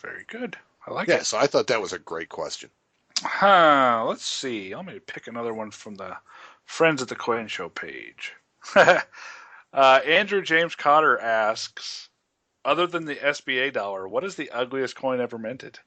Very good. I like Yeah, it. so I thought that was a great question. Let's see. Let me pick another one from the Friends at the Coin Show page. Andrew James Cotter asks, other than the SBA dollar, what is the ugliest coin ever minted?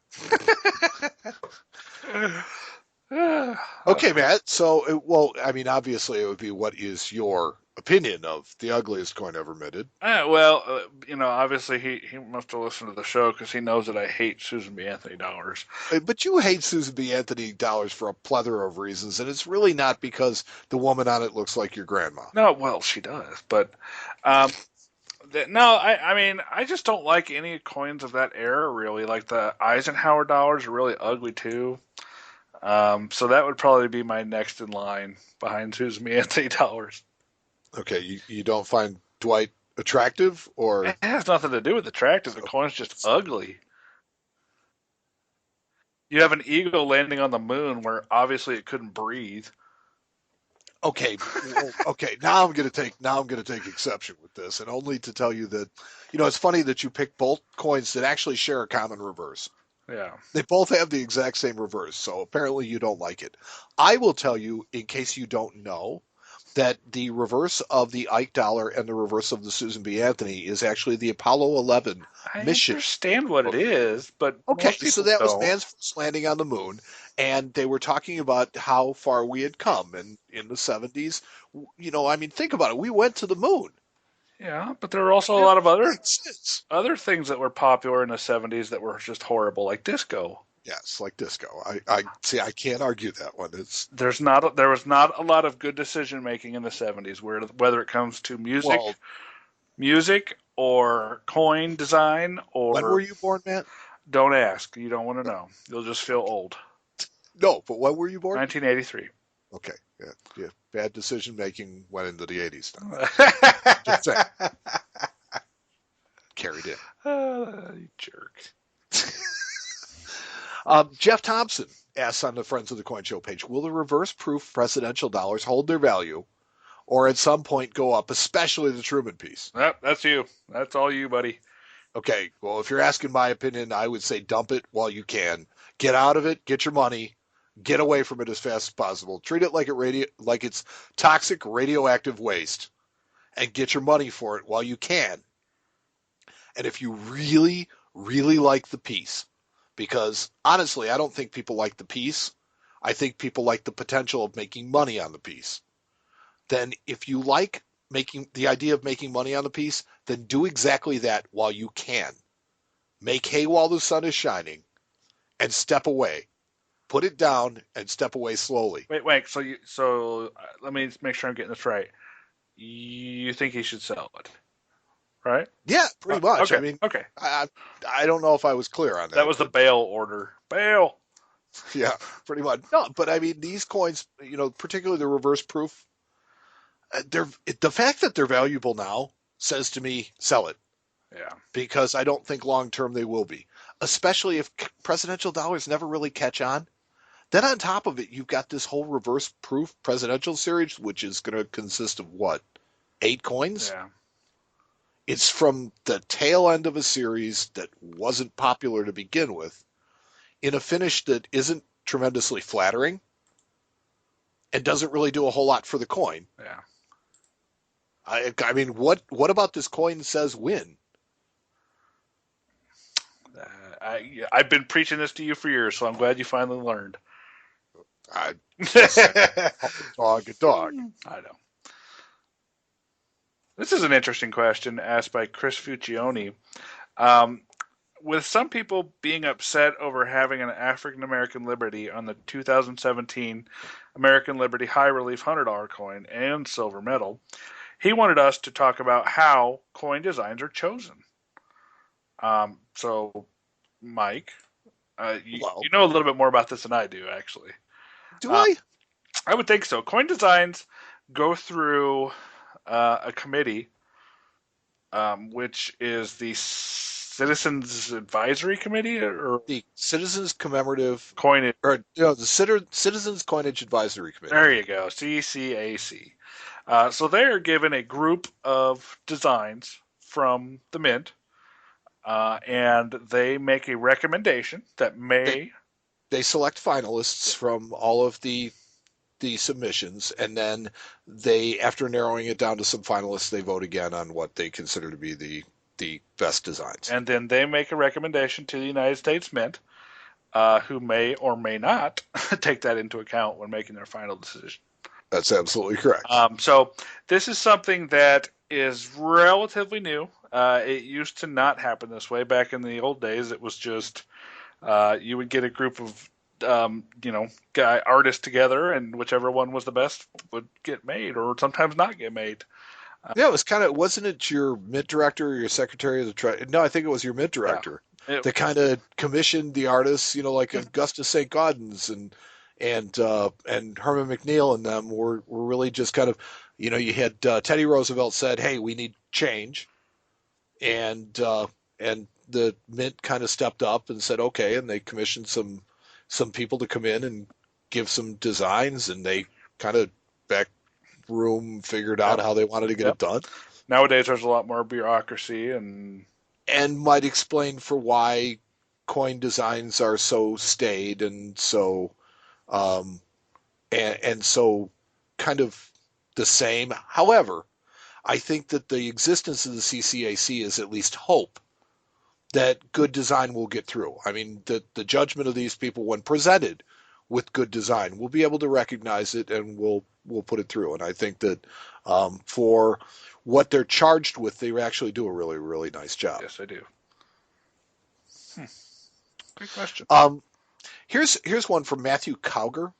Okay, Matt. So, well, I mean, obviously, it would be what is your opinion of the ugliest coin ever minted? Obviously he must have listened to the show because he knows that I hate Susan B. Anthony dollars. But you hate Susan B. Anthony dollars for a plethora of reasons, and it's really not because the woman on it looks like your grandma. No, well, she does, but um, no, I mean, I just don't like any coins of that era, really. Like the Eisenhower dollars are really ugly, too. So that would probably be my next in line behind Susan B. Anthony dollars. Okay, you don't find Dwight attractive, or It has nothing to do with attractive. The coin's just ugly. You have an eagle landing on the moon where obviously it couldn't breathe. okay, well, okay. Now I'm gonna take exception with this, and only to tell you that, it's funny that you picked both coins that actually share a common reverse. Yeah. They both have the exact same reverse, so apparently you don't like it. I will tell you, in case you don't know, that the reverse of the Ike dollar and the reverse of the Susan B. Anthony is actually the Apollo 11 I mission. understand what it is, but Okay, most so people that was don't. man's first landing on the moon, and they were talking about how far we had come. And in the 70s, I mean, think about it. We went to the moon. Yeah, but there were also a It lot of makes sense. other things that were popular in the 70s that were just horrible, like disco. Yes, like disco. I see. I can't argue that one. It's There was not a lot of good decision making in the 70s, whether it comes to well. music or coin design When or were you born, Matt? don't ask, you don't want to know. You'll just feel old. No, but when were you born? 1983. Okay, yeah, yeah. Bad decision making went into the 80s then. Just saying, carried in. You jerk. Jeff Thompson asks on the Friends of the Coin Show page, will the reverse proof presidential dollars hold their value or at some point go up, especially the Truman piece? Yep, that's you. That's all you, buddy. Okay, well, if you're asking my opinion, I would say dump it while you can. Get out of it, get your money, get away from it as fast as possible. Treat it like it's toxic radioactive waste and get your money for it while you can. And if you really, really like the piece, because honestly, I don't think people like the piece. I think people like the potential of making money on the piece. Then if you like making the idea of making money on the piece, then do exactly that while you can. Make hay while the sun is shining and step away. Put it down and step away slowly. Wait. Let me make sure I'm getting this right. You think he should sell it, right? Yeah, pretty much. I Okay, mean, okay. I I don't know if I was clear on That that, was the but bail order. Bail. yeah, pretty much. No, but I mean, these coins, particularly the reverse proof, they're the fact that they're valuable now says to me, sell it Yeah. because I don't think long term they will be, especially if presidential dollars never really catch on. Then on top of it, you've got this whole reverse proof presidential series, which is going to consist of what, 8 coins? Yeah. It's from the tail end of a series that wasn't popular to begin with, in a finish that isn't tremendously flattering and doesn't really do a whole lot for the coin. Yeah. I mean, what about this coin says win? I've been preaching this to you for years, so I'm glad you finally learned. I just said, I dog, a dog. know. This is an interesting question asked by Chris Fuccione. Um, with some people being upset over having an African American Liberty on the 2017 American Liberty High Relief $100 coin and silver medal, he wanted us to talk about how coin designs are chosen. So, Mike, Well, you know a little bit more about this than I do, actually. do Uh, I? I would think so. Coin designs go through a committee, which is the Citizens Advisory Committee or The Citizens Commemorative, Coin. or the Citizens Coinage Advisory Committee. There you go, CCAC. So they are given a group of designs from the mint, and they make a recommendation that They may. they select finalists from all of the submissions, and then they, after narrowing it down to some finalists, they vote again on what they consider to be the best designs. And then they make a recommendation to the United States Mint, who may or may not take that into account when making their final decision. That's absolutely correct. So this is something that is relatively new. It used to not happen this way. Back in the old days, it was just you would get a group of artists together, and whichever one was the best would get made, or sometimes not get made. Yeah, it was kind of, wasn't it your mint director or your secretary of the No, I think it was your mint Yeah. director that kind of commissioned the artists, like Augustus St. Gaudens and Herman McNeil and them were really just kind of, you had Teddy Roosevelt said, "Hey, we need change," and the mint kind of stepped up and said, "Okay," and they commissioned some people to come in and give some designs, and they kind of back room figured out how they wanted to get it done. Nowadays, there's a lot more bureaucracy and might explain for why coin designs are so staid and so and so kind of the same. However, I think that the existence of the CCAC is at least hope that good design will get through. I mean, the judgment of these people, when presented with good design, will be able to recognize it and will put it through. And I think that for what they're charged with, they actually do a really, really nice job. Yes, I do. Good question. Here's one from Matthew Cowger,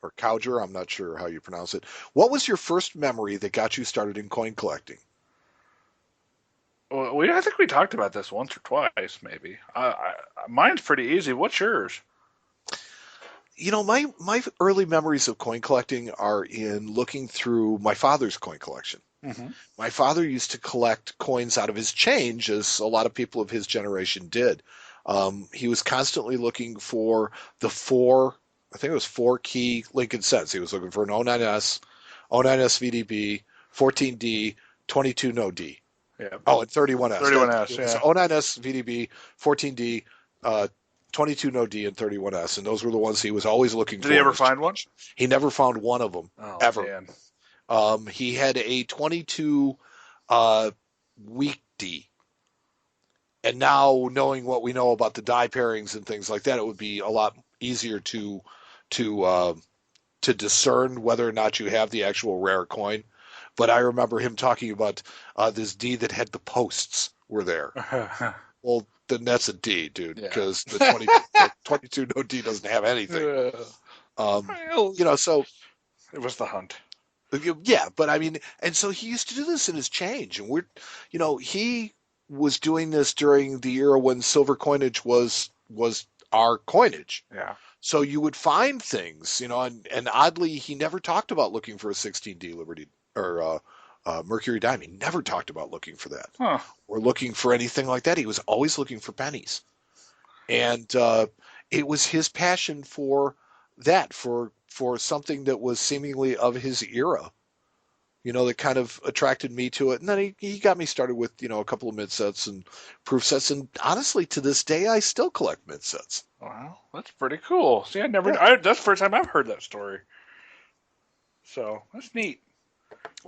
or Cowger, I'm not sure how you pronounce it. What was your first memory that got you started in coin collecting? Well, I think we talked about this once or twice, maybe. Mine's pretty easy. What's yours? My early memories of coin collecting are in looking through my father's coin collection. Mm-hmm. My father used to collect coins out of his change, as a lot of people of his generation did. He was constantly looking for the I think it was 4-key Lincoln cents. He was looking for an 09S, 09S VDB, 14D, 22 no D. Yeah. Oh, and 31S. 31S, yeah. 09S VDB, 14D, 22 no D, and 31S, and those were the ones he was always looking for. Did he ever find one? He never found one of them, ever. Man. He had a 22 weak D. And now, knowing what we know about the die pairings and things like that, it would be a lot easier to discern whether or not you have the actual rare coin. But I remember him talking about this D that had the posts were there. Well, then that's a D, dude, because the 22 no D doesn't have anything. So it was the hunt. Yeah, but I mean, and so he used to do this in his change, and he was doing this during the era when silver coinage was our coinage. Yeah. So you would find things, and oddly, he never talked about looking for a 16D Liberty or Mercury dime. He never talked about looking for that or looking for anything like that. He was always looking for pennies, and it was his passion for that, for something that was seemingly of his era, that kind of attracted me to it. And then he got me started with, a couple of mint sets and proof sets. And honestly, to this day, I still collect mint sets. Wow, that's pretty cool. See, that's the first time I've heard that story. So that's neat.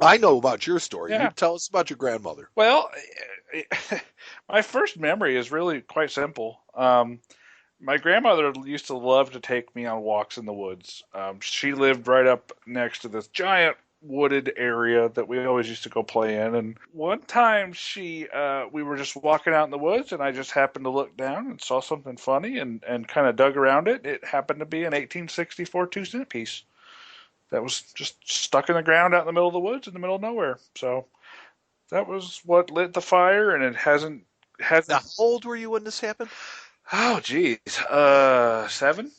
I know about your story. Yeah. You tell us about your grandmother. Well, my first memory is really quite simple. My grandmother used to love to take me on walks in the woods. She lived right up next to this giant wooded area that we always used to go play in. And one time we were just walking out in the woods, and I just happened to look down and saw something funny and kind of dug around it. It happened to be an 1864 2-cent piece that was just stuck in the ground out in the middle of the woods in the middle of nowhere. So that was what lit the fire, and it hasn't. Now, how old were you when this happened? Oh, geez. 7?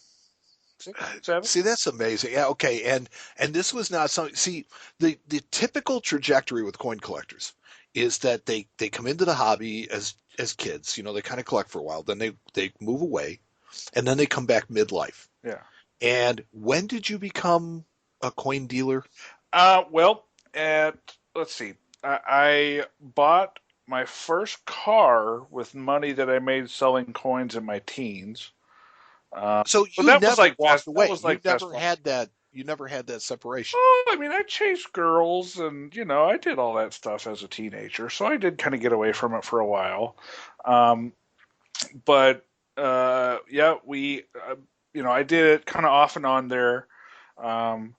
7? See, that's amazing. Yeah, okay. And this was not something. See, the typical trajectory with coin collectors is that they come into the hobby as kids. They kind of collect for a while, then they move away, and then they come back midlife. Yeah. And when did you become a coin dealer? Well, let's see. I bought my first car with money that I made selling coins in my teens. So But you never walked that away. was like fast forward. You never had that separation. Oh, I mean, I chased girls, and I did all that stuff as a teenager, so I did kind of get away from it for a while. Um, but yeah, I did it kind of off and on there. Um,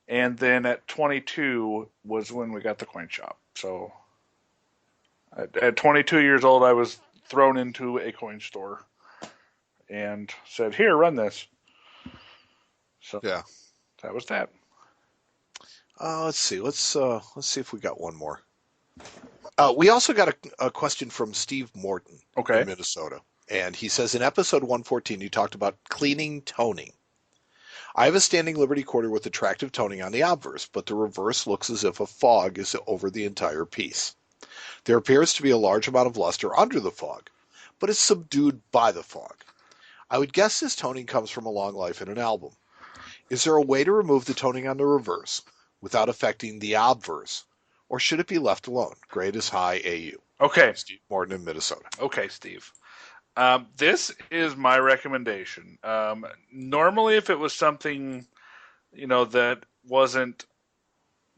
and then at 22 was when we got the coin shop. So at 22 years old, I was thrown into a coin store and said, "Here, run this." So Yeah. that was that. Let's see. Let's see if we got one more. We also got a question from Steve Morton in Okay. Minnesota, and he says in episode 114 you talked about cleaning toning. I have a standing Liberty quarter with attractive toning on the obverse, but the reverse looks as if a fog is over the entire piece. There appears to be a large amount of luster under the fog, but it's subdued by the fog. I would guess this toning comes from a long life in an album. Is there a way to remove the toning on the reverse without affecting the obverse, or should it be left alone? Grade is high AU. Okay. Steve Morton in Minnesota. Okay, Steve. This is my recommendation. Normally, if it was something, that wasn't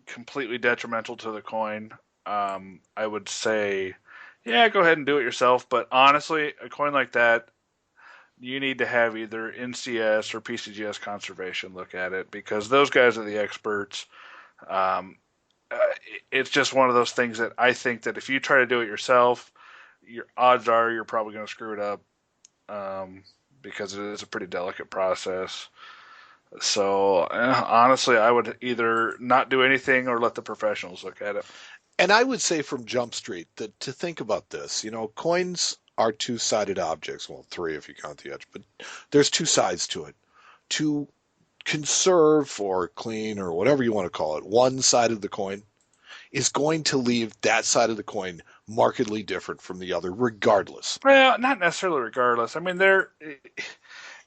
completely detrimental to the coin, I would say, yeah, go ahead and do it yourself. But honestly, a coin like that, you need to have either NCS or PCGS Conservation look at it because those guys are the experts. Um, it's just one of those things that I think that if you try to do it yourself, your odds are you're probably going to screw it up because it is a pretty delicate process. So honestly, I would either not do anything or let the professionals look at it. And I would say from Jump Street that to think about this, coins are two-sided objects. Well, three if you count the edge, but there's two sides to it. To conserve or clean or whatever you want to call it, one side of the coin is going to leave that side of the coin markedly different from the other, regardless. Well, not necessarily regardless. I mean, it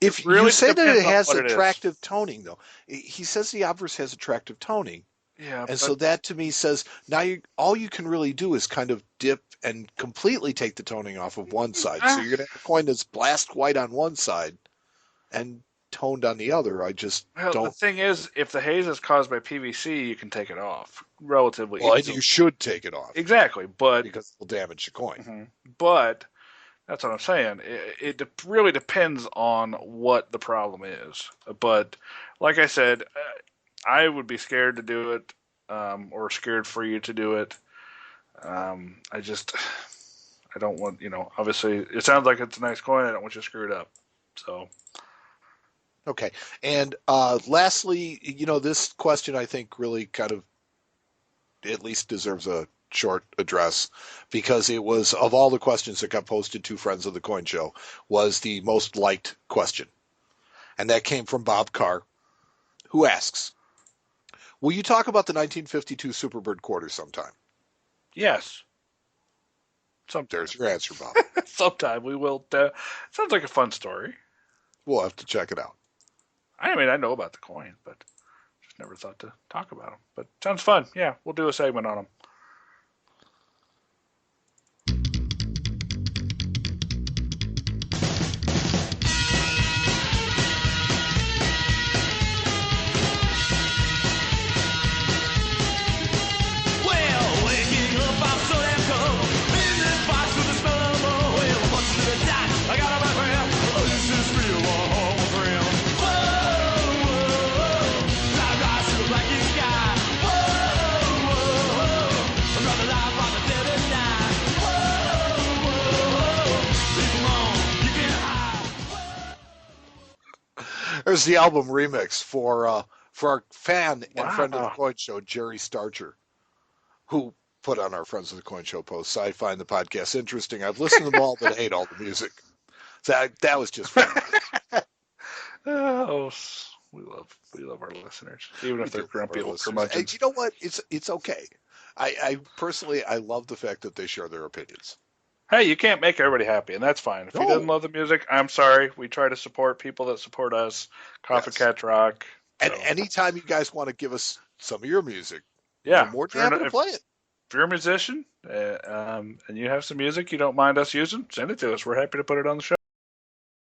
If you really say that depends it on has what it is. attractive toning, though, he says the obverse has attractive toning. Yeah, And so but that to me says now all you can really do is kind of dip and completely take the toning off of one side. So uh, you're going to have a coin that's blast white on one side and toned on the other. I just well, the don't. thing is, if the haze is caused by PVC, you can take it off relatively Well, and easily. you should take it off Exactly, but because it will damage the coin. mhm. But that's what I'm saying. Really depends on what the problem is. But like I said, I would be scared to do it, or scared for you to do it. I don't want, obviously, it sounds like it's a nice coin. I don't want you to screw it up. So, Okay. And lastly, this question I think really kind of at least deserves a short address because it was, of all the questions that got posted to Friends of the Coin Show, was the most liked question. And that came from Bob Carr, who asks, will you talk about the 1952 Superbird quarter sometime? yes, sometime. There's your answer, Bob. Sometime we will. Sounds like a fun story. We'll have to check it out. I mean, I know about the coin, but just never thought to talk about them. But sounds fun. Yeah, we'll do a segment on them. Well, waking up, I'm so damn cold. In this box with the smell of mold. Well, what's to the dot? I got on my friend. Oh, this is real, oh, my friend. Whoa, whoa, whoa. Live rise to the blacking sky. Whoa, whoa, whoa. I'm running live on the dead and die. Whoa, whoa, whoa. Leave 'em on, you can hide. There's the album remix for our fan and friend of the Wow. Coin Show, Jerry Starcher, who put on our Friends of the Coin Show posts. I find the podcast interesting. I've listened to them all, but I hate all the music. That was just fun. Oh, we love our listeners, even We if they're do love grumpy our old listeners. And curmudgeons. you know what? It's okay. I personally I love the fact that they share their opinions. Hey, you can't make everybody happy, and that's fine. If he doesn't No. love the music, I'm sorry. We try to support people that support us. Coffee Yes. Cats Rock. And So, anytime you guys want to give us some of your music, we're yeah, more than happy to play it. if you're a musician and you have some music you don't mind us using, send it to us. We're happy to put it on the show.